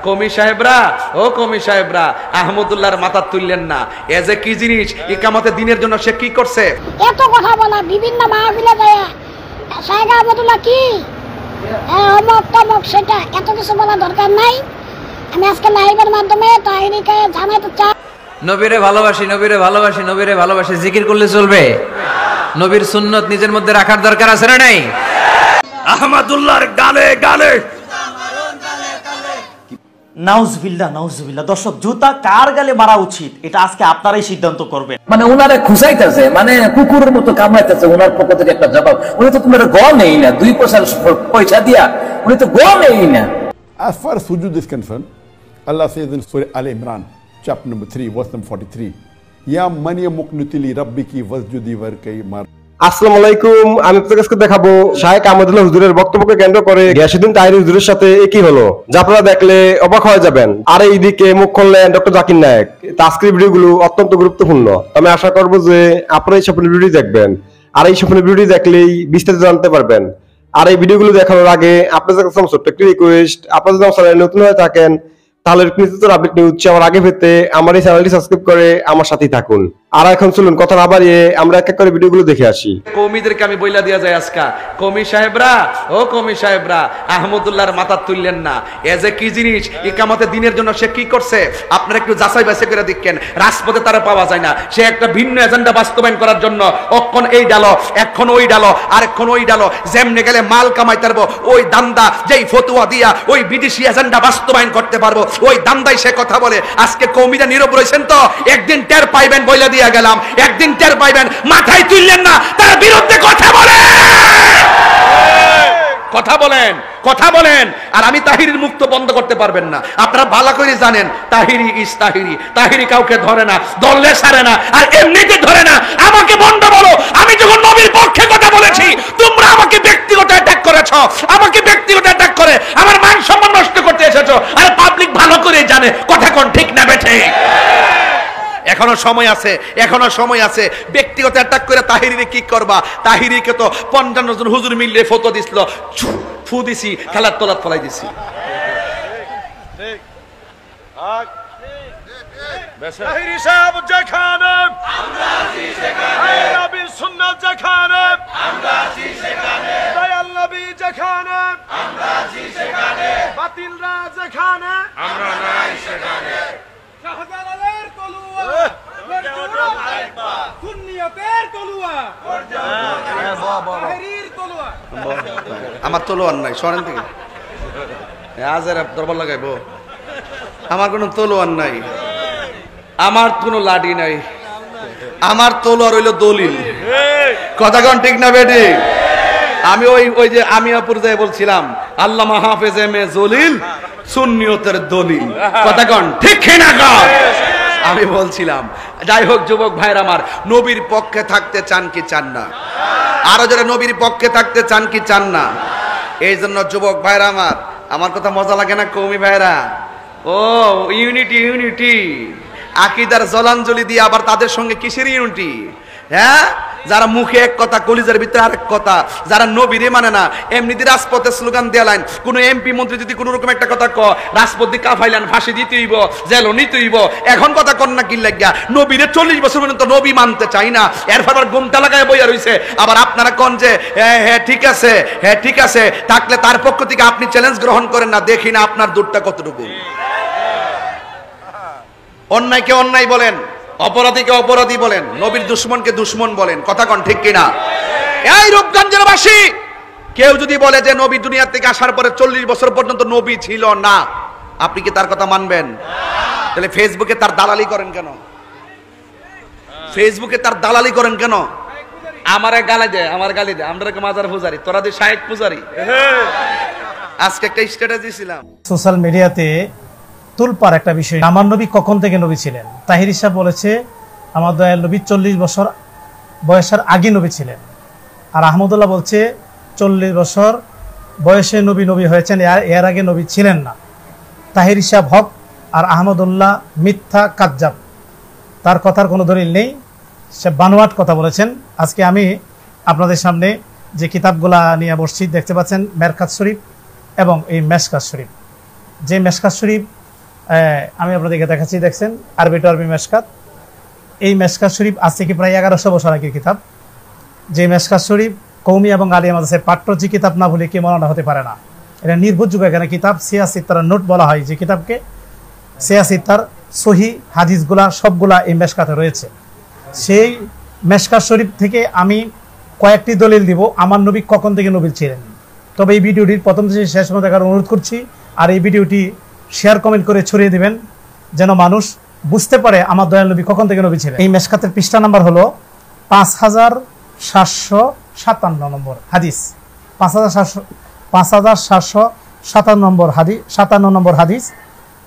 কমি সাহেবরা, ও কমি সাহেবরা, আহমদুল্লাহর মাথা তুললেন না। এ যে কি জিনিস, ইকামতে দিনের জন্য সে কি করছে? এত কথা বলা, বিভিন্ন মাহফিলে যায় শাহেখ আহমদুল্লাহ কি অমক তমক, সেটা এত কিছু বলা দরকার নাই। আমি আজকে লাইভের মাধ্যমে তাহিরিকে জানাতে চাই, নবীরে ভালোবাসি, নবীরে ভালোবাসি, নবীরে ভালোবাসি। জিকির করলে চলবে? নবীর সুন্নত নিজের মধ্যে রাখার দরকার আছে না নাই? আহমদুল্লাহর গালে গালে নাউজুবিল্লাহ, নাউজুবিল্লাহ। দর্শক, জুতা কার গালে মারা উচিত এটা আজকে আপনারাই সিদ্ধান্ত করবেন। মানে ওনারে খুঁচাইতেছে, মানে কুকুরের মতো কামড়াইতেছে। ওনার পক্ষ থেকে একটা জবাব, উনি তো তোমার গ নেই না, 2 পয়সা দিয়া উনি তো গ নেই না। As far as sujood is concerned, Allah says in Surah Al-Imran, chapter number 3, verse number 43, Ya Maryam muqnuti rabbiki wasjudi warkai mar. আসসালামু আলাইকুম, আমি আপনাদের কাছে দেখাবো শাহেখ আহমদুল্লাহ হুজুরের বক্তব্যকে কেন্দ্র করে গিয়াসউদ্দিন তাহিরি হুজুরের সাথে একই হলো, যা আপনারা দেখলে অবাক হয়ে যাবেন। আর এইদিকে মুখ খুললেন ডক্টর জাকির নায়েক। আজকের ভিডিওগুলো অত্যন্ত গুরুত্বপূর্ণ। আমি আশা করবো যে আপনারা এই সম্পূর্ণ ভিডিও দেখবেন, আর এই সম্পূর্ণ ভিডিও দেখলেই বিস্তারিত জানতে পারবেন। আর এই ভিডিওগুলো দেখানোর আগে আপনাদের কাছে ছোট্ট একটি রিকোয়েস্ট, আপনারা যদি আমার চ্যানেলে নতুন হয়ে থাকেন তাহলে আপডেট নিউজ আমার আগে পেতে আমার এই চ্যানেলটি সাবস্ক্রাইব করে আমার সাথেই থাকুন। আর এখন চলুন কথা না বাড়িয়ে আমরা এক এক করে ভিডিওগুলো দেখে আসি। কৌমিদেরকে আমি বইলা দিয়া যায় আজকা, কমি সাহেবরা, ও কমি সাহেবরা, আহমদুল্লাহর মাথা তুললেন না। এ যে কি জিনিস, ইকামতে দিনের জন্য সে কি করছে আপনারা একটু যাচাই বাছাই করে দেখেন। রাজপথে তারা পাওয়া যায় না, সে একটা ভিন্ন এজেন্ডা বাস্তবায়ন করার জন্য অক্ষণ এই ডালো, এখন ওই ডালো, আর এখন ওই ডালো, যেমনে গেলে মাল কামাইতে পারবো ওই দান্দা, যেই ফতুয়া দিয়া ওই বিদেশি এজেন্ডা বাস্তবায়ন করতে পারবো ওই দান্দাই সে কথা বলে। আজকে কৌমিরা নীরব রয়েছেন তো, একদিন টের পাইবেন, বইলা দিয়া গেলাম, একদিন টের পাইবেন। মাথায় তুললেন না, তার বিরুদ্ধে কথা বলেন, কথা বলেন, কথা বলেন। আর আমি তাহিরির মুক্ত বন্ধ করতে পারবেন না। আপনারা ভালো করে জানেন তাহিরি ইস তাহিরি, তাহিরি কাউকে ধরে না, দললে সারে না, আর এমনিতে ধরে না। আমাকে বন্ধ বলো, আমি যখন নবীর পক্ষে কথা বলেছি তোমরা আমাকে ব্যক্তিগত অ্যাটাক করেছো, আমাকে ব্যক্তিগত অ্যাটাক করে আমার মান সম্মান নষ্ট করতে এসেছো। আর পাবলিক ভালো করে জানে কথা কোন ঠিক না বেঠে। এখনো সময় আছে, এখনো সময় আছে। ব্যক্তিগত অ্যাটাক করে তাহিরিরে কি করবা? তাহিরিকে তো ৫৫ জন হুজুর মিললে ফটো দিছিল, ফু দিছি, খেলার তলাত ফলাই দিছি। তাহিরি সাহেব যেখানে আমরা আছি সেখানে, নবীর সুন্নাত যেখানে আমরা আছি সেখানে, দয়াল নবী যেখানে আমরা আছি সেখানে, বাতিলরা যেখানে আমরা নাই সেখানে। শাহজালালের তলোয়ার সুন্নিয়তের তলোয়ার, তাহিরির তলোয়ার। আমার তলোয়ার নাই, সরেন থেকে আজের দরবার লাগাইবো। আমার কোনো তলোয়ার নাই, আমার কোনো লাঠি নাই, আমার তলোয়ার হইল দলিল। কথা কোন ঠিক না বেটি? আমি ওই যে আমিয়াপুর যাই বলছিলাম আল্লামা হাফেজ এম এ জলিল সুন্নিয়তের দলিল। কথা কোন ঠিক না? আমি বলছিলাম। যাই হোক যুবক ভাইরা আমার, নবীর পক্ষে থাকতে চান কি চান না? আরো যারা নবীর পক্ষে থাকতে চান কি চান না? এই জন্য যুবক ভাইরা আমার কথা মজা লাগে না কওমি ভাইরা? ও ইউনিটি, ইউনিটি আকীদার জলাঞ্জলি দিয়ে আবার তাদের সঙ্গে কিসের ইউনিটি? হ্যাঁ, যারা মুখে এক কথা কলিজার ভিতরে আরেক কথা, যারা নবীরে মানে না, এমনিতে রাজপথে স্লোগান দেয়ালাইন। কোন এমপি মন্ত্রী যদি কোন রকম একটা কথা ক, রাজপথ দিয়ে কাফাইলান, ফাঁসি দিতে হইব, জেলও নিতে হইব। এখন কথা কন না কি লাগিয়া নবীরে 40 বছর পর্যন্ত নবী মানতে চাই না, এরপর আবার ঘুমটা লাগায় বইয়া রইছে। আবার আপনারা কন যে হ্যাঁ ঠিক আছে, হ্যাঁ ঠিক আছে, থাকলে তার পক্ষ থেকে আপনি চ্যালেঞ্জ গ্রহণ করেন না, দেখি না আপনার দূরটা কতটুকু। অন্যায়কে অন্যায় বলেন, অপরাধীকে অপরাধী বলেন, নবীর দুশমনকে দুশমন বলেন। কথা কোন ঠিক কিনা? এই রূপগঞ্জের বাসী, কেউ যদি বলে যে নবী দুনিয়া থেকে আসার পরে 40 বছর পর্যন্ত নবী ছিল না, আপনি কি তার কথা মানবেন? তাহলে ফেসবুকে তার দালালি করেন কেন? ফেসবুকে তার দালালি করেন কেন? আমারে গালি দেয়, আমার গালি দেয়, আমরা মাজার পূজারি, তোরা যে শায়েক পূজারি। আজকে একটা স্ট্যাটাস দিয়েছিলাম সোশ্যাল মিডিয়াতে, তুলপার একটা বিষয়, আমার নবী কখন থেকে নবী ছিলেন? তাহিরি সাহেব বলেছে আমার দয়াল নবী 40 বছর বয়সের আগে নবী ছিলেন, আর আহমদুল্লাহ বলছে 40 বছর বয়সে নবী নবী হয়েছেন, এর আগে নবী ছিলেন না। তাহিরি সাহেব হক আর আহমদুল্লাহ মিথ্যা কাজ্জাব, তার কথার কোনো দলিল নেই, সে বানোয়াট কথা বলেছেন। আজকে আমি আপনাদের সামনে যে কিতাবগুলা নিয়ে বসছি দেখতে পাচ্ছেন, মেরকাত শরীফ এবং এই মেশকাত শরীফ। যে মেশকাত শরীফ আমি আপনাদেরকে দেখাচ্ছি, দেখছেন আরবি টু আরবি মেশকাত। এই মেশকাত শরীফ আজ থেকে প্রায় 1100 বছর আগের কিতাব। যে মেশকাত শরীফ কৌমি এবং আলিয়া মাদ্রাসায় পাঠ্য যে কিতাব না বলে কি মৌলানা হতে পারে না। এটা নির্ভরযোগ্য এখানে কিতাব। সিয়াসিত্তার নোট বলা হয় যে কিতাবকে, সিয়াসিত্তার সহি হাদিসগুলা সবগুলা এই মেশকাতে রয়েছে। সেই মেশকাত শরীফ থেকে আমি কয়েকটি দলিল দিব আমার নবী কখন থেকে নবী ছিলেন। তবে এই ভিডিওটির প্রথম থেকে শেষ পর্যন্ত দেখার অনুরোধ করছি। আর এই ভিডিওটি শেয়ার কমেন্ট করে ছড়িয়ে দিবেন যেন মানুষ বুঝতে পারে আমার দয়াল নবী কখন থেকে নবী ছিলেন। এই মেশকাতের পৃষ্ঠা নাম্বার হলো 5757 নম্বর হাদিস। 5757 নম্বর হাদিস, 57 নম্বর হাদিস।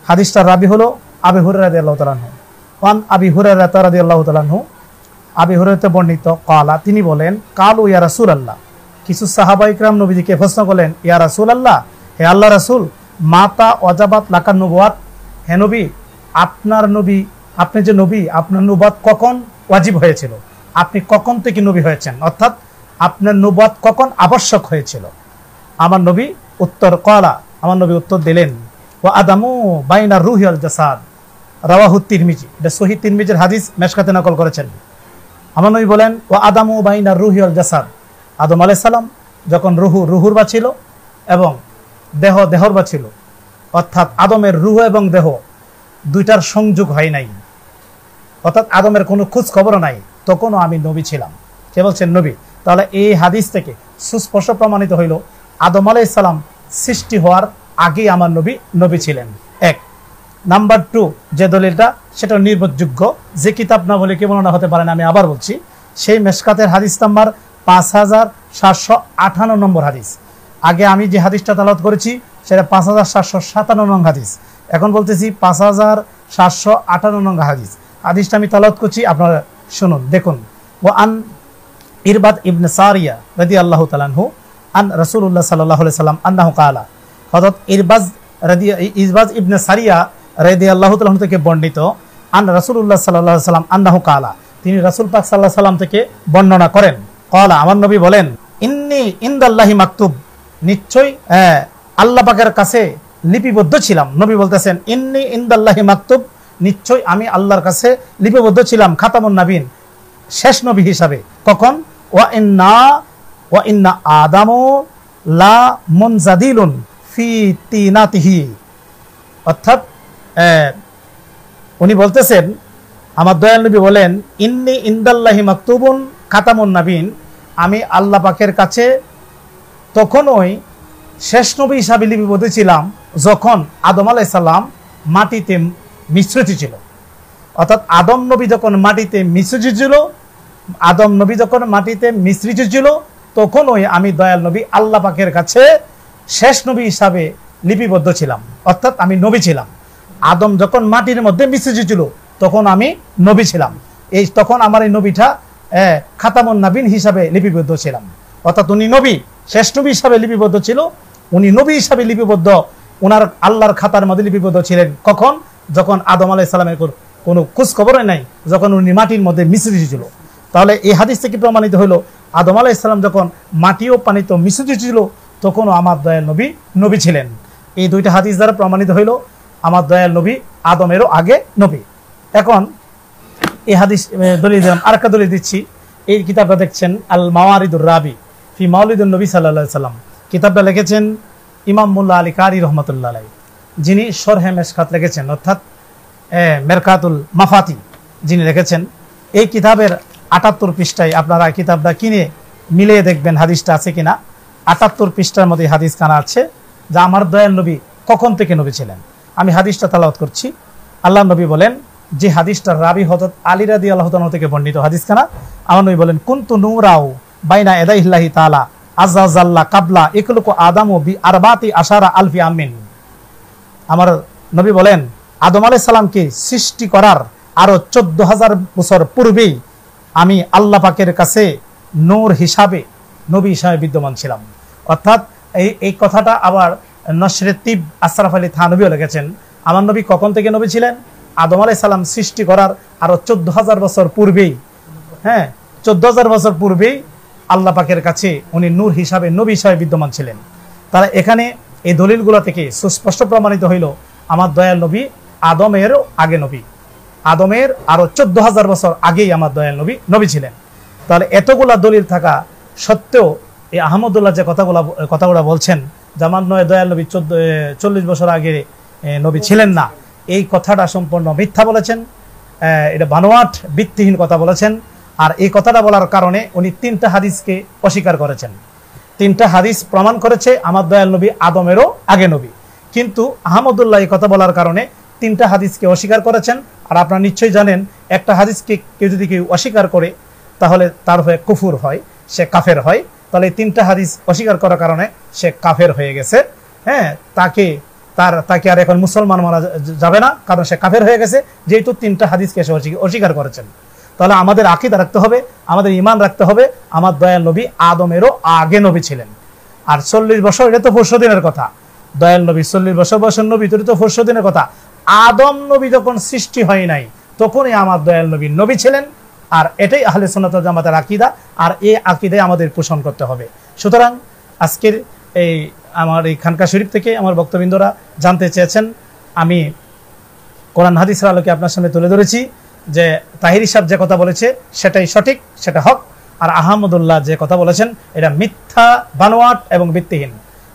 হাদিসটার রাবি হলো আবু হুরায়রা রাদিয়াল্লাহু তাআলা আনহু। ওয়ান আবি হুরায়রা রাদিয়াল্লাহু তাআলা আনহু, আবি হুরায়রাতে বর্ণিত ক্বালা, তিনি বলেন, কালু ইয়া রাসূলুল্লাহ, কিছু সাহাবা ইকরাম নবীজিকে প্রশ্ন করলেন, ইয়া রাসূলুল্লাহ, হে আল্লাহ রাসূল, মাতা ওয়াজাবাত লাকান নবুয়াত, হে নবী আপনার নবী, আপনি যে নবী, আপনার নবুয়াত কখন ওয়াজিব হয়েছিল, আপনি কখন থেকে নবী হয়েছেন, অর্থাৎ আপনার নবুয়াত কখন আবশ্যক হয়েছিল। আমার নবী উত্তর ক্বালা, আমার নবী উত্তর দিলেন, ওয়া আদামু বাইনা রূহি ওয়াল জাসাদ, রাওয়াহু তিরমিজি। এটা সহিহ তিরমিজির হাদিস, মেশকাতে নকল করেছেন। আমার নবী বলেন, ওয়া আদামু বাইনা রূহি ওয়াল জাসাদ, আদম আলাইহিস সালাম যখন রুহুর বা ছিল এবং দেহর বা ছিল, অর্থাৎ আদমের রুহ এবং দেহ দুইটার সংযোগ হয় নাই, অর্থাৎ আদমের কোনো খোঁজ খবর নাই, তখনও আমি নবী ছিলাম। কে বলছেন? নবী। তাহলে এই হাদিস থেকে সুস্পষ্ট প্রমাণিত হইল আদম আলাইহিস সালাম সৃষ্টি হওয়ার আগেই আমার নবী ছিলেন। এক নাম্বার 2 যে দলিলটা, সেটা নির্ভরযোগ্য, যে কিতাব না বলে কি বর্ণনা হতে পারে না। আমি আবার বলছি, সেই মেশকাতের হাদিস নাম্বার 5758 নম্বর হাদিস। আগে আমি যে হাদিসটা তেলাওয়াত করেছি সেটা 5757 নং হাদিস। এখন বলতেছি 5758 নং হাদিস। হাদিসটা আমি তেলাওয়াত করছি, আপনারা শুনুন, দেখুন। ওয়া আন ইরবাদ ইবনে সারিয়া রাদিয়াল্লাহু তাআলা আনহু আন রাসূলুল্লাহ সাল্লাল্লাহু আলাইহি সাল্লাম আন্নাহু ক্বালা, হযরত ইরবাজ ইবনে সারিয়া রাদিয়াল্লাহু তাআলা থেকে বর্ণিত, আন রাসূলুল্লাহ সাল্লাল্লাহু আলাইহি সাল্লাম আন্নাহু ক্বালা, তিনি রাসূল পাক সাল্লাল্লাহু আলাইহি সাল্লাম থেকে বর্ণনা করেন, ক্বালা, আমার নবী বলেন, ইন্নী ইনদাল্লাহি মাকতুব, নিশ্চয়ই আল্লাহ পাকের কাছে লিপিবদ্ধ ছিলাম। নবী বলতেছেন, ইন্নী ইনদাল্লাহি মাকতুব, নিশ্চয়ই আমি আল্লাহর কাছে লিপিবদ্ধ ছিলাম খাতামুন নবীন, শেষ নবী হিসাবে। কখন? ওয়া ইন্না আদামু লা মুনজাদিলুন ফি তিনাতিহি, অর্থাৎ উনি বলতেছেন, আমার দয়াল নবী বলেন, ইন্নী ইনদাল্লাহি মাকতুবুন খাতামুন নবীন, আমি আল্লাহ পাকের কাছে তখনই শেষ নবী হিসাবে লিপিবদ্ধ ছিলাম যখন আদম আলাইহিস সালাম মাটিতে মিশ্রিত ছিল। অর্থাৎ আদম নবী যখন মাটিতে মিশ্রিত ছিল তখনই আমি দয়াল নবী আল্লাহ পাকের কাছে শেষ নবী হিসাবে লিপিবদ্ধ ছিলাম, অর্থাৎ আমি নবী ছিলাম। আদম যখন মাটির মধ্যে মিশ্রিত ছিল তখন আমি নবী ছিলাম। তখন আমার এই নবীটা খাতামুন নবীন হিসাবে লিপিবদ্ধ ছিলাম, অর্থাৎ উনি নবী, শেষ নবী হিসাবে লিপিবদ্ধ ছিল। উনি নবী হিসাবে লিপিবদ্ধ, ওনার আল্লাহর খাতার মধ্যে লিপিবদ্ধ ছিলেন। কখন? যখন আদম আলাইহিস সালামের কোনো খোঁজ খবরই নাই, যখন উনি মাটির মধ্যে মিশ্রিত ছিল। তাহলে এই হাদিস থেকে প্রমাণিত হলো আদম আলাইহিস সালাম যখন মাটি ও পানিতে মিশ্রিত ছিল তখনও আমার দয়াল নবী ছিলেন। এই দুইটা হাদিস দ্বারা প্রমাণিত হইল আমার দয়াল নবী আদমেরও আগে নবী। এখন এই হাদিস দলিল দিলাম, আরেকটা দলিল দিচ্ছি। এই কিতাবটা দেখছেন আল মাওয়ারিদুর রাবি ফি মাউলিদুন নবী সাল্লাল্লাহু আলাইহি সাল্লাম। কিতাবটা লিখেছেন ইমাম মোল্লা আলী কারি রহমতুল্লাহ আলাইহি, যিনি শরহে মেশকাত লিখেছেন, অর্থাৎ মেরকাতুল মাফাতি যিনি লিখেছেন। এই কিতাবের 78 পৃষ্ঠায় আপনারা কিতাবটা কিনে মিলিয়ে দেখবেন হাদিসটা আছে কিনা। 78 পৃষ্ঠার মধ্যে হাদিস কানা আছে যা আমার দয়াল নবী কখন থেকে নবী ছিলেন। আমি হাদিসটা তেলাওয়াত করছি। আল্লাহ নবী বলেন, যে হাদিসটার রাবি হযরত আলী রাদিয়াল্লাহু তাআলা থেকে বর্ণিত হাদিস কানা। আমার নবী বলেন, কুনতু নূরাও বাইনা ইয়াদাইহিল্লাহি তাআলা আযজা জাল্লা কাবলা ইকলুকু আদামু বি আরবাতি আশারা আলফি আমিন। আমার নবী বলেন, আদম আলাইহিস সালামকে সৃষ্টি করার আরো 14,000 বছর পূর্বেই আমি আল্লাহ পাকের কাছে নূর হিসাবে, নবী হিসাবে বিদ্যমান ছিলাম। অর্থাৎ এই কথাটা আবার নসরে তিব আশরাফ আলী থানবীও লিখেছেন। আমার নবী কখন থেকে নবী ছিলেন? আদম আলাইহিস সালাম সৃষ্টি করার আরো 14,000 বছর পূর্বেই, 14,000 বছর পূর্বেই আল্লাহ পাকের কাছে উনি নূর হিসাবে, নবী হিসাবে বিদ্যমান ছিলেন। তারা এখানে এই দলিলগুলো থেকে সুস্পষ্ট প্রমাণিত হইল আমার দয়াল নবী আদমের আগে নবী, আদমের আরো 14,000 বছর আগেই আমার দয়াল নবী ছিলেন। তাহলে এতগুলা দলিল থাকা সত্ত্বেও এই আহমদুল্লাহ যে কথাগুলো বলছেন যে আমার দয়াল নবী 40 বছর আগে নবী ছিলেন না, এই কথাটা সম্পূর্ণ মিথ্যা বলেছেন, এটা বানোয়াট ভিত্তিহীন কথা বলেছেন। আর এই কথাটা বলার কারণে উনি 3টা হাদিসকে অস্বীকার করেছেন। 3টা হাদিস প্রমাণ করেছে আমার দয়াল নবী আদমেরও আগে নবী, কিন্তু আহমদুল্লাহ এই কথা বলার কারণে 3টা হাদিসকে অস্বীকার করেছেন। আর আপনারা নিশ্চয়ই জানেন একটা হাদিসকে যদি কেউ অস্বীকার করে তাহলে তার হয়ে কুফুর হয়, সে কাফের হয়। তাহলে এই 3টা হাদিস অস্বীকার করার কারণে সে কাফের হয়ে গেছে। হ্যাঁ, তাকে আর এখন মুসলমান মানা যাবে না, কারণ সে কাফের হয়ে গেছে, যেহেতু 3টা হাদিসকে সে অস্বীকার করেছেন। তাহলে আমাদের আকীদা রাখতে হবে, আমাদের ঈমান রাখতে হবে আমার দয়াল নবী আদমেরও আগে নবী ছিলেন। আর 40 বছর এটা তো পরশুদিনের কথা, দয়াল নবী 40 বছর বয়সের নবী, তো পরশুদিনের কথা। আদম নবী যখন সৃষ্টি হয় নাই তখনই আমার দয়াল নবী ছিলেন। আর এটাই আহলে সুন্নাত ওয়াল জামাতের আকীদা, আর এই আকীদায় আমাদের পোষণ করতে হবে। সুতরাং আজকের আমার এই খানকা শরীফ থেকে আমার বক্তবৃন্দরা জানতে চেয়েছেন, আমি কোরআন হাদিসের আলোকে আপনার সামনে তুলে ধরেছি যে তাহিরি সাহেব যে কথা বলেছে সেটাই সঠিক, সেটা হক। আর আহমদুল্লাহ যে কথা বলেছেন এটা মিথ্যা, বানোয়াট এবং ভিত্তিহীন।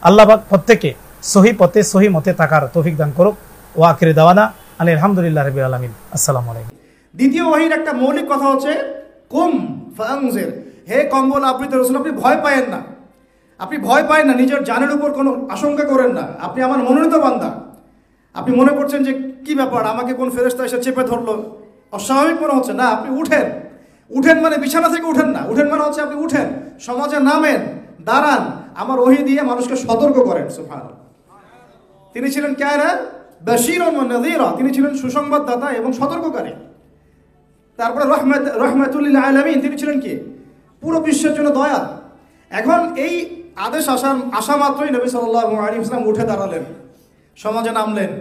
আল্লাহ পাক প্রত্যেককে সহি পথে সহি মতে থাকার তৌফিক দান করুক। ওয়া আখিরু দাওয়ানা আলহামদুলিল্লাহ রাব্বিল আলামিন। আসসালামু আলাইকুম। দ্বিতীয় ওহীর একটা মৌলিক কথা হচ্ছে কুম ফাআনজির, হে কম্বল আবৃত রাসূল, আপনি ভয় পায়েন না, আপনি ভয় পায়েন না, নিজের জানের উপর কোনো আশঙ্কা করেন না, আপনি আমার মনোনীত বান্দা। আপনি মনে করছেন যে কি ব্যাপার, আমাকে কোন ফেরেশতা এসে চেপে ধরলো, অস্বাভাবিক মনে হচ্ছে, না, আপনি উঠেন মানে বিছানা থেকে উঠেন না, উঠেন মানে হচ্ছে আপনি উঠেন, সমাজে নামেন, দাঁড়ান, আমার ওহী দিয়ে মানুষকে সতর্ক করেন। সুবহানাল্লাহ। তিনি ছিলেন কায়রা বাশীরুন ওয়া নাযীরা, তিনি ছিলেন সুসংবাদদাতা এবং সতর্ককারী। তারপরে রহমাতুল লিল আলামিন, তিনি ছিলেন কি পুরো বিশ্বের জন্য দয়া। এখন এই আদেশ আসা মাত্রই নবী সাল্লাল্লাহু আলাইহি ওয়াসাল্লাম উঠে দাঁড়ালেন, সমাজে নামলেন,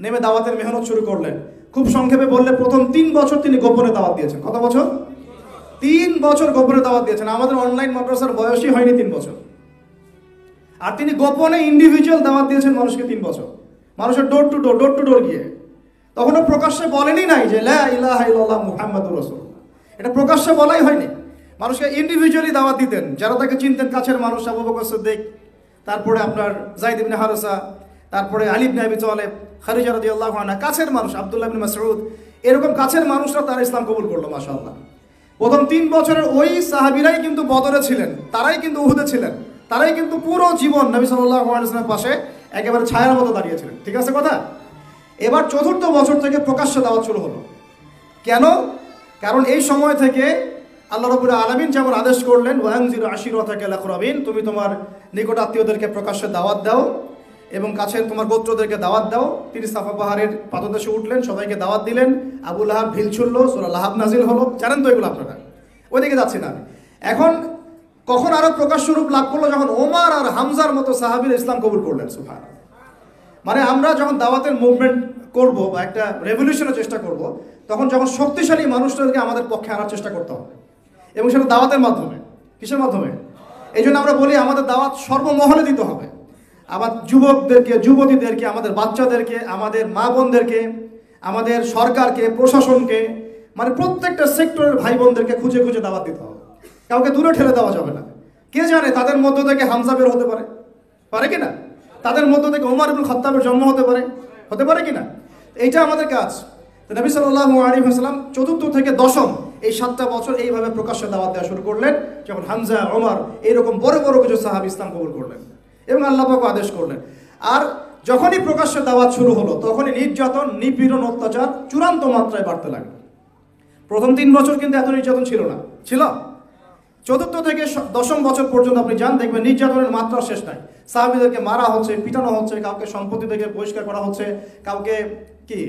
নেমে দাওয়াতের মেহনত শুরু করলেন। খুব সংক্ষেপে বললে প্রথম 3 বছর তিনি গোপনে দাওয়াত দিয়েছেন। কত বছর? 3 বছর গোপনে দাওয়াত দিয়েছেন। আমাদের অনলাইন মাদ্রাসার বয়সই হয়নি 3 বছর, আর তিনি গোপনে ইন্ডিভিজুয়াল দাওয়াত দিয়েছেন মানুষকে 3 বছর, মানুষের ডোর টু ডোর গিয়ে। তখনও প্রকাশ্যে বলেনি নাই যে লা ইলাহা ইল্লাল্লাহ মুহাম্মাদুর রাসূলুল্লাহ, এটা প্রকাশ্যে বলাই হয়নি। মানুষকে ইন্ডিভিজুয়ালি দাওয়াত দিতেন, যারা তাকে চিনতেন, কাছের মানুষ, আবু বকর সিদ্দিক, তারপরে আপনার যায়েদ ইবনে হারেসা, তারপরে আলী ইবনে আবি তালেব, খাদিজা রাদিয়াল্লাহু আনহা, কাছের মানুষ আব্দুল্লাহ ইবনে মাসউদ, এরকম কাছের মানুষরা তারা ইসলাম কবুল করলো। মাশাআল্লাহ। প্রথম 3 বছরের ওই সাহাবীরাই কিন্তু বদরে ছিলেন, তারাই কিন্তু উহুদে ছিলেন, তারাই কিন্তু পুরো জীবন নবী সাল্লাল্লাহু আলাইহি ওয়াসাল্লামের পাশে একেবারে ছায়ার মতো দাঁড়িয়েছিলেন। ঠিক আছে কথা? এবার 4র্থ বছর থেকে প্রকাশ্যে দাওয়াত শুরু হলো। কেন? কারণ এই সময় থেকে আল্লাহ রাব্বুল আলামিন যেমন আদেশ করলেন, ওয়ানজির আশিরাতাকাল আকরাবিন, তুমি তোমার নিকট আত্মীয়দেরকে প্রকাশ্যে দাওয়াত দাও এবং কাছের তোমার গোত্রদেরকে দাওয়াত দাও। তিনি সাফা পাহাড়ের পাদদেশে উঠলেন, সবাইকে দাওয়াত দিলেন। আবু লাহাব ঢিল ছুড়ল, সূরা লাহাব নাজিল হলো, জানেন তো এগুলো আপনারা, ওইদিকে যাচ্ছি না। এখন কখন আরো প্রকাশ্য রূপ লাভ করলো? যখন ওমর আর হামজার মতো সাহাবীরা ইসলাম কবুল করলেন। সুবহানাল্লাহ। মানে আমরা যখন দাওয়াতের মুভমেন্ট করব বা একটা রেভলিউশনের চেষ্টা করব, তখন যখন শক্তিশালী মানুষদেরকে আমাদের পক্ষে আনার চেষ্টা করতে হবে, এবং সেটা দাওয়াতের মাধ্যমে। কিসের মাধ্যমে? এই জন্য আমরা বলি আমাদের দাওয়াত সর্বমহলে দিতে হবে। আবার যুবকদেরকে, যুবতীদেরকে, আমাদের বাচ্চাদেরকে, আমাদের মা বোনদেরকে, আমাদের সরকারকে, প্রশাসনকে, মানে প্রত্যেকটা সেক্টরের ভাই বোনদেরকে খুঁজে খুঁজে দাওয়াত দিতে হবে। কাউকে দূরে ঠেলে দেওয়া যাবে না। কে জানে তাদের মধ্য থেকে হামজা বের হতে পারে কিনা? তাদের মধ্য থেকে ওমর ইবনে খাত্তাবের জন্ম হতে পারে কিনা? এইটা আমাদের কাজ। নবী সাল্লাল্লাহু আলাইহি ওয়াসাল্লাম 4র্থ থেকে 10ম এই 7টা বছর এইভাবে প্রকাশ্যে দাওয়াত দেওয়া শুরু করলেন, যখন হামজা, ওমর এইরকম বড় বড় কিছু সাহাবী ইসলাম কবুল করলেন এবং আল্লাহ পাক আদেশ করলেন। আর যখনই প্রকাশ্যে দাওয়াত শুরু হলো, তখনই নির্যাতন, নিপীড়ন, অত্যাচার চূড়ান্ত মাত্রায় বাড়তে লাগলো। প্রথম 3 বছর কিন্তু এত নির্যাতন ছিল না, ছিল 4র্থ থেকে 10ম বছর পর্যন্ত আপনি যান, দেখবেন নির্যাতনের মাত্রা শেষ নাই। সাহাবীদেরকে মারা হচ্ছে, পিটানো হচ্ছে, কাউকে সম্পত্তি থেকে বহিষ্কার করা হচ্ছে, কাউকে কি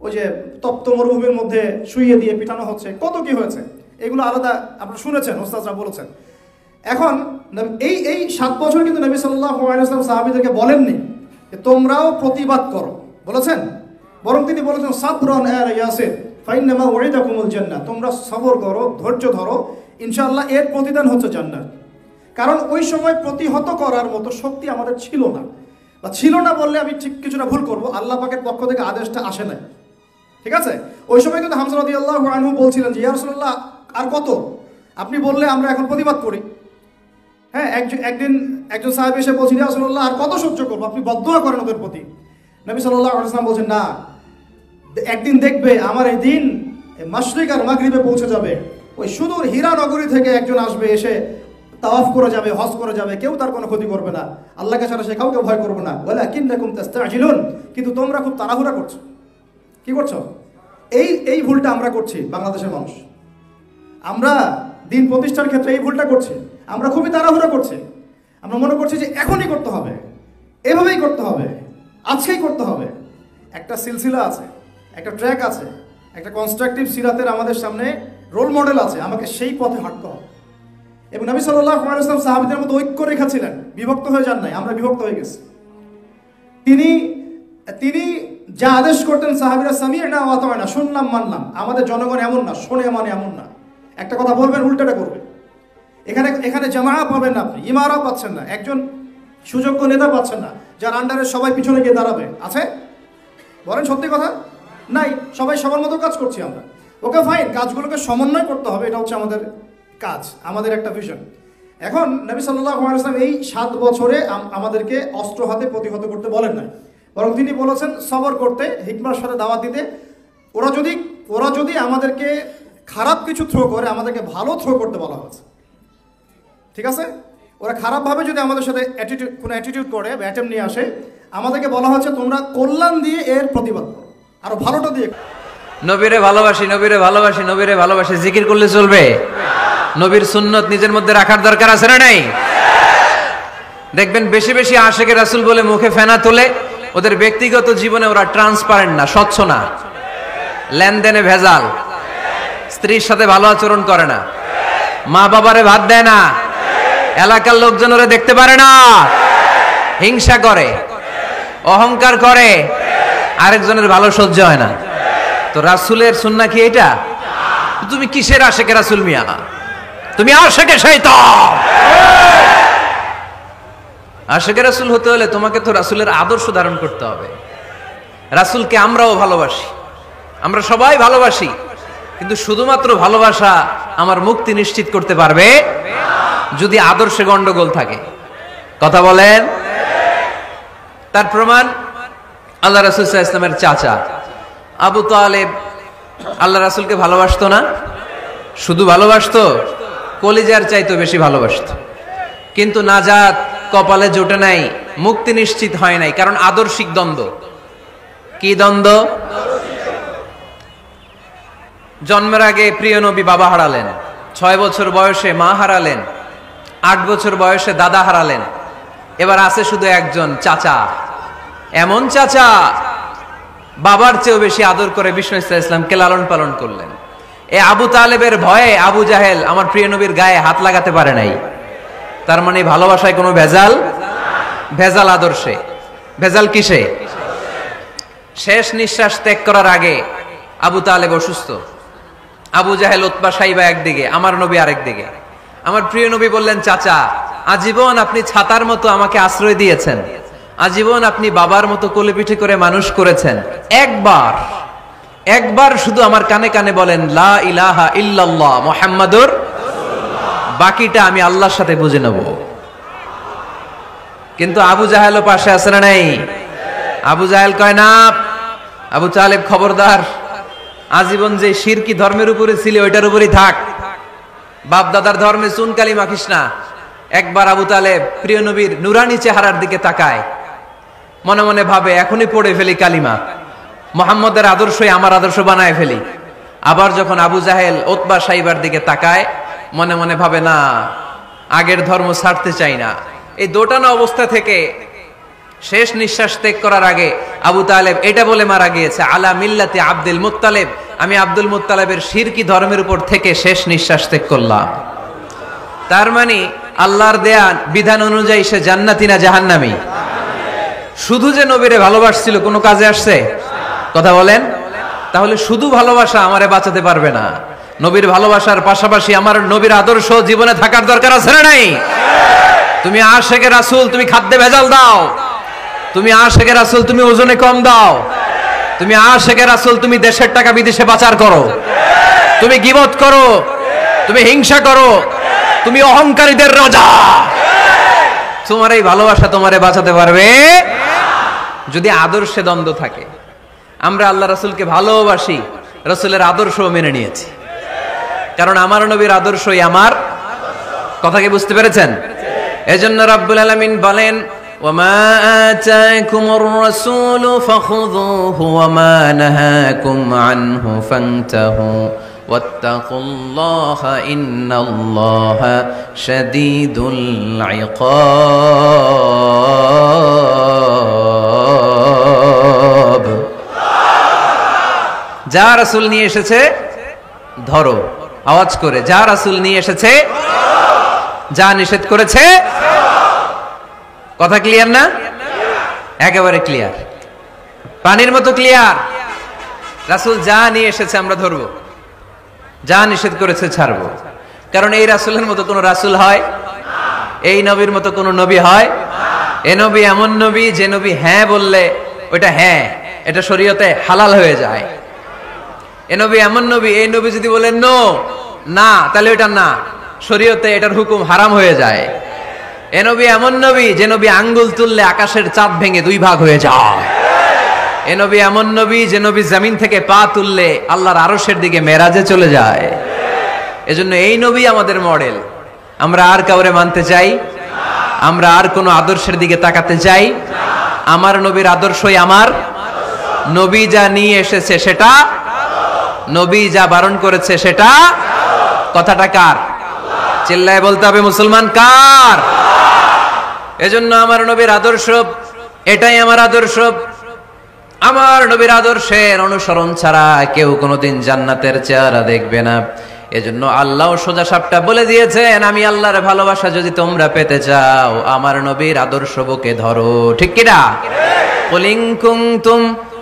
ওই যে তপ্ত মরুভূমির মধ্যে শুইয়ে দিয়ে পিটানো হচ্ছে, কত কি হয়েছে, এগুলো আলাদা আপনারা শুনেছেন, ওস্তাদরা বলেছেন। এখন এই 7 বছর কিন্তু নবী সাল্লাল্লাহু আলাইহি ওয়াসাল্লাম সাহাবীদেরকে বলেননি যে তোমরাও প্রতিবাদ করো, বলেছেন? বরং তিনি বলেছেন সাবরান আলা ইয়াসির ফাইন্নামা ওয়াইদাকুমুল জান্নাহ, তোমরা সবর করো, ধৈর্য ধরো, ইনশাআল্লাহ এর প্রতিদান হচ্ছে জান্নাত। কারণ ওই সময় প্রতিহত করার মতো শক্তি আমাদের ছিল না, বা ছিল না বললে আমি ঠিক কিছুটা ভুল করব, আল্লাহ পাকের পক্ষ থেকে আদেশটা আসে নাই, ঠিক আছে? ওই সময় কিন্তু হামজা রাদিয়াল্লাহু আনহু বলছিলেন যে ইয়া রাসূলুল্লাহ আর কত, আপনি বললে আমরা এখন প্রতিবাদ করি। হ্যাঁ, একদিন একজন সাহাবী এসে বলছেন ইয়া রাসূলুল্লাহ আর কত সহ্য করবো, আপনি বদদুয়া করেন ওদের প্রতি। নবী সাল্লাল্লাহু আলাইহি ওয়াসাল্লাম বলছেন না, একদিন দেখবে আমার এই দিন মাশরিক আর মাগরিবে পৌঁছে যাবে, ওই সুদূর হীরা নগরী থেকে একজন আসবে, এসে তাওয়াফ করে যাবে, হজ করে যাবে, কেউ তার কোনো ক্ষতি করবে না, আল্লাহকে ছাড়া সে কাউকে ভয় করবে না। ওয়ালাকিন্নাকুম তাস্তাজিলুন, কিন্তু তোমরা খুব তাড়াহুড়া করছো। কি করছো? এই ভুলটা আমরা করছি বাংলাদেশের মানুষ। আমরা দিন প্রতিষ্ঠার ক্ষেত্রে এই ভুলটা করছি, আমরা খুবই তাড়াহুড়া করছি। আমরা মনে করছি যে এখনই করতে হবে, এভাবেই করতে হবে, আজকেই করতে হবে। একটা সিলসিলা আছে, একটা ট্র্যাক আছে, একটা কনস্ট্রাকটিভ সিরাতের আমাদের সামনে রোল মডেল আছে, আমাকে সেই পথে হাঁটতে হবে। এবং নবী সাল্লাল্লাহু আলাইহি ওয়াসাল্লাম সাহাবীদের মধ্যে ঐক্য রেখেছিলেন, বিভক্ত হয়ে যান নাই, আমরা বিভক্ত হয়ে গেছি। তিনি যা আদেশ করতেন সাহাবীরা সামি'না ওয়া আতা'না, শুনলাম মানলাম। আমাদের জনগণ এমন না, শোনে মানে এমন না, একটা কথা বলবেন উল্টাটা করবে। এখানে জামাআ পাবেন না, আপনি ইমারা পাচ্ছেন না, একজন সুযোগ্য নেতা পাচ্ছেন না যার আন্ডারে সবাই পিছনে গিয়ে দাঁড়াবে। আছে? বলেন সত্যি কথা? নাই, সবাই সবার মতো কাজ করছি আমরা। ওকে ফাইন, কাজগুলোকে সমন্বয় করতে হবে, এটা হচ্ছে আমাদের কাজ, আমাদের একটা ভিশন। এখন নবী সাল্লাল্লাহু আলাইহি ওয়াসাল্লাম এই 7 বছরে আমাদেরকে অস্ত্র হাতে প্রতিহত করতে বলেন না, বরং তিনি বলেছেন সবর করতে, হিকমার সাথে দাওয়াত দিতে। ওরা যদি আমাদেরকে খারাপ কিছু থ্রো করে, আমাদেরকে ভালো থ্রো করতে বলা হয়েছে, ঠিক আছে? ওরা খারাপভাবে যদি আমাদের সাথে কোনো অ্যাটিটিউড করে, অ্যাটেম্প নিয়ে আসে, আমাদেরকে বলা হচ্ছে তোমরা কল্যাণ দিয়ে এর প্রতিবাদ করো, আরো ভালোটা দিয়ে। নবীরে ভালোবাসি, নবীরে ভালোবাসি, নবীরে ভালোবাসি জিকির করলে চলবে? নবীর সুন্নত নিজের মধ্যে রাখার দরকার আছে না নাই? দেখবেন বেশি বেশি আশেকে রাসূল বলে মুখে ফেনা তোলে, ওদের ব্যক্তিগত জীবনে ওরা ট্রান্সপারেন্ট না, স্বচ্ছ না, লেনদেনে ভেজাল, স্ত্রীর সাথে ভালো আচরণ করে না, মা বাবারে ভাত দেয় না, এলাকার লোকজন ওরা দেখতে পারে না, হিংসা করে, অহংকার করে, আরেকজনের ভালো সহ্য হয় না। তো রাসূলের সুন্নাহ কি এটা? তুমি কিসের আশেকে রাসূল মিয়া? তুমি আশেকে শয়তান। আশেকে রাসূল হতে হলে তোমাকে তো রাসূলের আদর্শ ধারণ করতে হবে। রাসূলকে আমরাও ভালোবাসি, আমরা সবাই ভালোবাসি, কিন্তু শুধুমাত্র ভালোবাসা আমার মুক্তি নিশ্চিত করতে পারবে যদি আদর্শে গন্ডগোল থাকে। কথা বলেন? তার প্রমাণ আল্লাহ রাসূল সাল্লাল্লাহু আলাইহি ওয়াসাল্লামের চাচা আবু তালেব আল্লাহ রাসূলকে ভালোবাসতো না? শুধু ভালোবাসতো, কলিজার চাইতো বেশি ভালোবাসতো। কিন্তু নাজাত কপালে জোটে নাই, মুক্তি নিশ্চিত হয় নাই, কারণ আদর্শিক দ্বন্দ্ব। কি দ্বন্দ্ব? জন্মের আগে প্রিয় নবী বাবা হারালেন, 6 বছর বয়সে মা হারালেন, 8 বছর বয়সে দাদা হারালেন, এবার আছে শুধু একজন চাচা। এমন চাচা বাবার চেয়েও বেশি আদর করে বিষ্ণু ইসলামকে লালন পালন করলেন। এ আবু তালেবের ভয়ে আবু জাহেল আমার প্রিয় নবীর গায়ে হাত লাগাতে পারে নাই। তার মানে ভালোবাসায় কোনো ভেজাল? ভেজাল আদর্শে। ভেজাল কিসে? শেষ নিঃশ্বাস ত্যাগ করার আগে আবু তালেব অসুস্থ, আবু জাহেল উতবা সাইবা একদিকে, আমার নবী আরেক দিকে। আমার প্রিয় নবী বললেন, চাচা আজীবন আপনি ছাতার মতো আমাকে আশ্রয় দিয়েছেন, আজীবন আপনি বাবার মতো কোলে পিঠে করে মানুষ করেছেন, একবার শুধু আমার কানে কানে বলেন লা ইলাহা ইল্লাল্লাহ মুহাম্মাদুর রাসূলুল্লাহ, বাকিটা আমি আল্লাহর সাথে বুঝে নেব। কিন্তু আবু জাহেলও পাশে আছে না নাই? আবু জাহেল কয় না, আবু তালেব খবরদার, আজীবন যে শিরকি ধর্মের উপরে ছিল ওইটার উপরেই থাক, বাপ দাদার ধর্মে চুনকালি মাখিস না। একবার আবু তালেব প্রিয় নবীর নুরানি চেহারার দিকে তাকায়, মনে মনে ভাবে এখনই পড়ে ফেলি কালিমা, মুহাম্মদের আদর্শই আমার আদর্শ বানায় ফেলি। আবার যখন আবু জাহেল উতবা সাইবার দিকে তাকায়, মনে মনে ভাবে না, আগের ধর্ম ছাড়তে চাই না। এই দোটানা অবস্থা থেকে শেষ নিঃশ্বাস ত্যাগ করার আগে আবু তালেব এটা বলে মারা গিয়েছে, আলা মিল্লাতি আব্দুল মুত্তালিব, আমি আব্দুল মুত্তালিবের শিরকি ধর্মের উপর থেকে শেষ নিঃশ্বাস ত্যাগ করলাম। তার মানে আল্লাহর দেয়া বিধান অনুযায়ী সে জান্নাতি না জাহান্নামী? শুধু যে নবীরে ভালোবাসছিল কোনো কাজে আসছে? কথা বলেন। তাহলে শুধু ভালোবাসা আমারে বাঁচাতে পারবে না, নবীর ভালোবাসার পাশাপাশি আমার নবীর আদর্শ জীবনে থাকার দরকার আছে না নাই? তুমি আশেকে রাসূল, তুমি খাদ্যে ভেজাল দাও, তুমি আশেকে রাসূল, তুমি ওজনে কম দাও। তুমি আশেকে রাসূল, তুমি দেশের টাকা বিদেশে পাচার করো, তুমি গীবত করো, তুমি হিংসা করো, তুমি অহংকারীদের রাজা। তোমার এই ভালোবাসা তোমারে বাঁচাতে পারবে যদি আদর্শে দ্বন্দ্ব থাকে। আমরা আল্লাহ রাসূলকে ভালোবাসি, রাসূলের আদর্শও মেনে নিয়েছি, কারণ আমার নবীর আদর্শই আমার। কথা কি বুঝতে পেরেছেন? এজন্য রাব্বুল আলামিন বলেন, ওয়ামা আতাকুমুর রাসূলু ফাখুযুহু ওয়ামা নাহাকুম আনহু ফান্তাহু ওয়াত্তাকুল্লাহা ইন্নাল্লাহা শাদীদুল ইকাব। যা রাসূল নিয়ে এসেছে ধরো, আওয়াজ করে, যা রাসূল নিয়ে এসেছে, যা নিষেধ করেছে। কথা ক্লিয়ার না? একেবারে ক্লিয়ার, পানির মতো ক্লিয়ার। রাসূল যা নিয়ে এসেছে আমরা ধরবো, যা নিষেধ করেছে ছাড়বো। কারণ এই রাসূলের মতো কোন রাসূল হয়? এই নবীর মতো কোন নবী হয়? এ নবী এমন নবী যে নবী হ্যাঁ বললে ওইটা হ্যাঁ, এটা শরীয়তে হালাল হয়ে যায়। এ নবী এমন নবী, এই নবী যদি বলেন নো, না, তাহলে ওইটা না, শরীয়তে এটার হুকুম হারাম হয়ে যায়। এ নবী এমন নবী যে নবী আঙ্গুল তুললে আকাশের চাঁদ ভেঙে দুই ভাগ হয়ে যায়। এ নবী এমন নবী যে নবী জমিন থেকে পা তুললে আল্লাহর আরশের দিকে মেরাজে চলে যায়। এজন্য এই নবী আমাদের মডেল। আমরা আর কাউরে মানতে চাই? আমরা আর কোনো আদর্শের দিকে তাকাতে চাই? আমার নবীর আদর্শই আমার। নবী যা নিয়ে এসেছে সেটা, নবী যা বারণ করেছে সেটা। কথাটা কার? চিল্লায় বলতে হবে মুসলমান, কার? এজন্য আমার নবীর আদর্শ, এটাই আমার আদর্শ। আমার নবীর আদর্শের অনুসরণ ছাড়া কেউ কোনোদিন জান্নাতের চেহারা দেখবে না। এজন্য আল্লাহ সোজা সাপটা বলে দিয়েছেন, আমি আল্লাহর ভালোবাসা যদি তোমরা পেতে চাও আমার নবীর আদর্শ বুকে ধরো। ঠিক কিনা? কুল ইন কুনতুম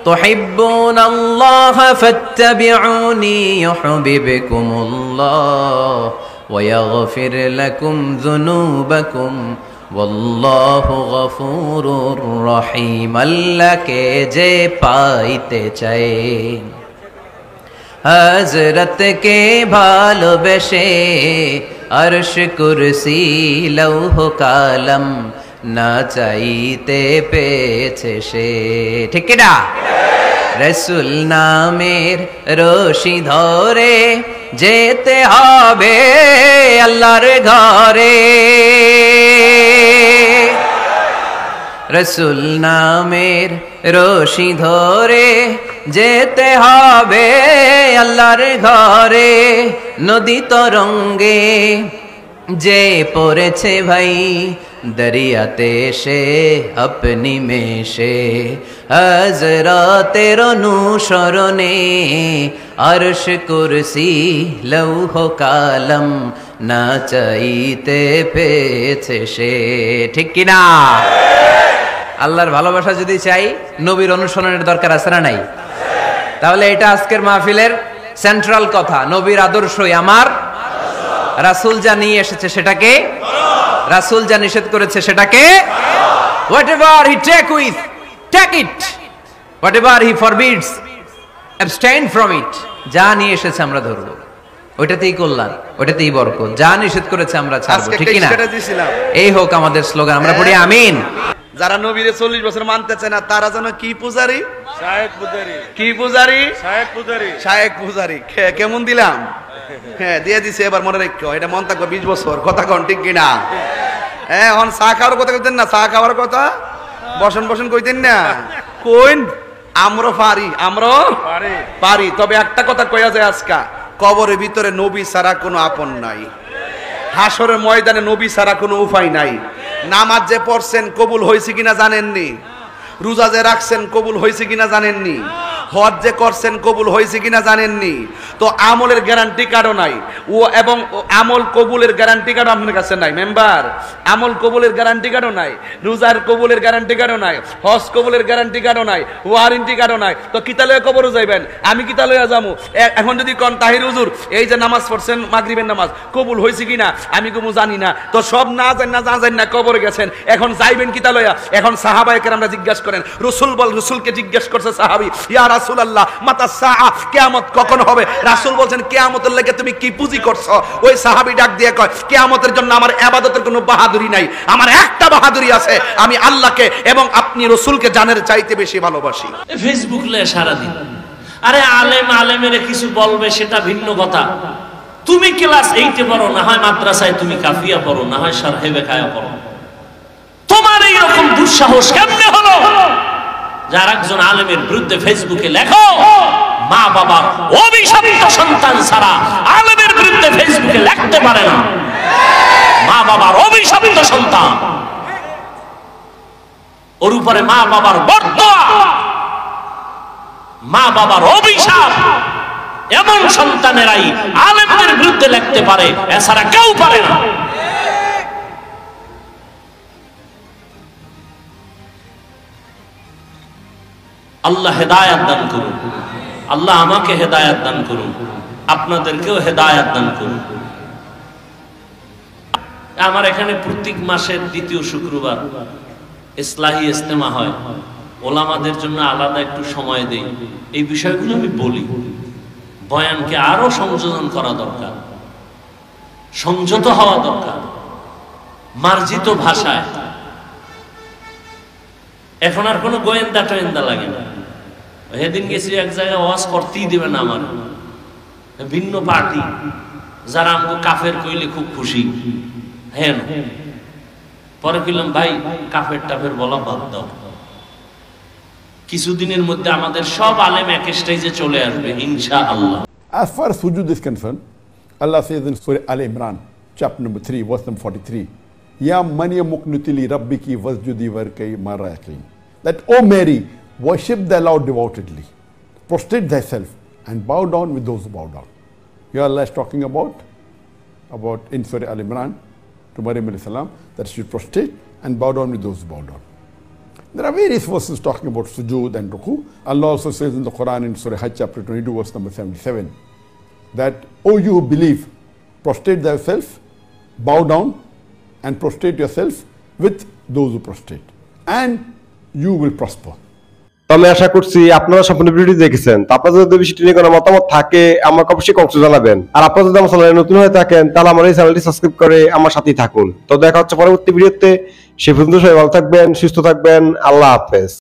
তুহিব্বুনাল্লাহা ফাত্তাবিউনি ইউহিব্বুকুমুল্লাহ ওয়া ইয়াগফির লাকুম যুনুবাকুম ওয়াল্লাহু গফুরুর রহিম। আল্লাহকে যে পাইতে চায়, হযরতকে ভালোবেসে আরশ কুরসি লৌহ কালাম না চাইতে পেয়েছে সে। ঠিক কিনা? রাসূল নামের রশি ধরে যেতে হবে আল্লাহর ঘরে। রাসূল নামের রশি ধরে যেতে হবে আল্লাহর ঘরে। নদী তরঙ্গে যে পড়েছে ভাই দরিয়াতে সে আপনি মেশে, হযরতের অনুসরণে আরশ কুরসি লৌহ কালাম না চাইতে পেয়েছে সে। ঠিক কিনা? আল্লাহর ভালোবাসা যদি চাই, নবীর অনুসরণের দরকার আছে না নাই? তাহলে এটা আজকের মাহফিলের সেন্ট্রাল কথা, নবীর আদর্শই আমার। রাসূল যা নিয়ে এসেছে সেটাকে, রাসূল যা নিষেধ করেছে সেটাকে, whatever he take it, whatever he forbids, abstain from it। যা নিয়ে এসেছে আমরা ধরবো, ওইটাতেই কল্যাণ, ওইটাতেই বরকত। যা নিষেধ করেছে আমরা ছাড়বো। ঠিক কিনা? এই হোক আমাদের স্লোগান, আমরা পড়ি আমিন। যারা নবীরে 40 বছর মানতে চায় না তারা যেন কি পূজারি? শায়েক পূজারি। কি পূজারি? শায়েক পূজারি। শায়েক পূজারি। কেমন দিলাম? হ্যাঁ, দিয়ে দিছে, এবার মনে রেখো, এটা মন থাকবে 20 বছর। কথা কন, ঠিক কিনা? হ্যাঁ, এখন চা খাওয়ার কথা কইতেন না, চা খাওয়ার কথা বসন বসন কইতেন না। কইন আমরা পারি, তবে একটা কথা কইয়া যায় আজকা, কবরের ভিতরে নবী ছাড়া কোনো আপন নাই, হাসরের ময়দানে নবী ছাড়া কোনো উপায় নাই। নামাজ যে পড়ছেন কবুল হয়েছে কিনা জানেননি, রোজা যে রাখছেন কবুল হয়েছে কিনা জানেননি, হজ যে করছেন কবুল হয়েছে কিনা জানেননি, তো আমলের গ্যারান্টি কার্ডও নাই ও, এবং আমল কবুলের গ্যারান্টি কার্ডও আপনার কাছে নাই মেম্বার। আমল কবুলের গ্যারান্টি কার্ডও নাই, রোজার কবুলের গ্যারান্টি কার্ডও নাই, হজ কবুলের গ্যারান্টি কার্ডও নাই, ওয়ারেন্টি কার্ডও নাই, তো কিতালয়ে কবরও যাইবেন, আমি কিতালয়ে যাবো। এখন যদি কোন তাহির হুজুর এই যে নামাজ পড়ছেন মাগরিবের নামাজ কবুল হয়েছে কিনা, আমি কবু জানি না, তো সব না জানেন না কবরে গেছেন, এখন যাইবেন কিতালয়া। এখন সাহাবায়ে কেরামরা জিজ্ঞাসা করেন, রাসূলকে জিজ্ঞেস করছে সাহাবী, ইয়া রাসূলুল্লাহ মাতা সাআ, কিয়ামত কখন হবে? রাসূল বলছেন কিয়ামতের লাগি তুমি কি পুঁজি করছো? ওই সাহাবী ডাক দিয়ে কয়, কিয়ামতের জন্য আমার ইবাদতের কোনো বাহাদুরি নাই, আমার একটা বাহাদুরি আছে, আমি আল্লাহকে এবং আপনি রাসূলকে জানের চাইতে বেশি ভালোবাসি। ফেসবুক লে সারা দিন, আরে আলেম আলেমের কিছু বলবে সেটা ভিন্ন কথা। তুমি ক্লাস 8 এ পড়ো, না হয় মাদ্রাসায় তুমি কাফিয়া পড়ো, না হয় শারহে বেকায়া পড়ো, তোমার এই রকম দুঃসাহস কেমনে হলো যার একজন আলেমের বিরুদ্ধে ফেসবুকে লেখো? মা বাবার অভিশপ্ত সন্তান ছাড়া আলেমের বিরুদ্ধে ফেসবুকে লিখতে পারে না। মা বাবার অভিশপ্ত সন্তান, ওর উপরে মা বাবার বরদোয়া, মা বাবার অভিশাপ, এমন সন্তানেরাই আলেমদের বিরুদ্ধে লিখতে পারে, এছাড়া কেউ পারে না। আল্লাহ হেদায়াত দান করুন, আল্লাহ আমাকে হেদায়াত দান করুন, আপনাদেরকেও হেদায়াত দান করুন। আমার এখানে প্রত্যেক মাসের দ্বিতীয় শুক্রবার ইসলাহি ইজতেমা হয়, ওলামাদের জন্য আলাদা একটু সময় দেই। এই বিষয়গুলো আমি বলি, বয়ানকে আরো সংযোজন করা দরকার, সংযত হওয়া দরকার, মার্জিত ভাষায়। এখন আর কোনো গোয়েন্দা টোয়েন্দা লাগে না। সেদিন গেছি এক জায়গায় ওয়াজ করতেই দেবে না আমার ভিন্ন পার্টি, যারা আমাকে কাফের কইলে খুব খুশি। হ্যাঁ, পরে কইলাম ভাই কাফের টাফের বলা বাদ দাও, কিছুদিনের মধ্যে আমাদের সব আলেম এক স্টেজে চলে আসবে ইনশাআল্লাহ। As far as sujood is concerned, Allah says in Surah Al-Imran, chapter number 3, verse number 43, Ya Maryam muqnutili rabbiki wasjudi warkai maraqin. That, O Mary, worship the Lord devoutedly, prostrate thyself and bow down with those who bow down. Here Allah is talking about in Surah Al-Imran to Maryam alayhi salam that she should prostrate and bow down with those who bow down. There are various verses talking about sujood and ruku. Allah also says in the Quran in Surah Hajj chapter 22 verse number 77 that, O you who believe, prostrate thyself, bow down and prostrate yourself with those who prostrate, and you will prosper. আমি আশা করছি আপনারা সম্পূর্ণ ভিডিওটি দেখেছেন। আপনাদের যদি বিষয়টি নিয়ে কোনো মতামত থাকে আমাকে অবশ্যই কমেন্টে জানাবেন। আর আপনারা যদি আমার চ্যানেলে নতুন হয়ে থাকেন তাহলে আমার এই চ্যানেলটি সাবস্ক্রাইব করে আমার সাথেই থাকুন। তো দেখা হচ্ছে পরবর্তী ভিডিওতে। সে পর্যন্ত সবাই ভালো থাকবেন, সুস্থ থাকবেন। আল্লাহ হাফেজ।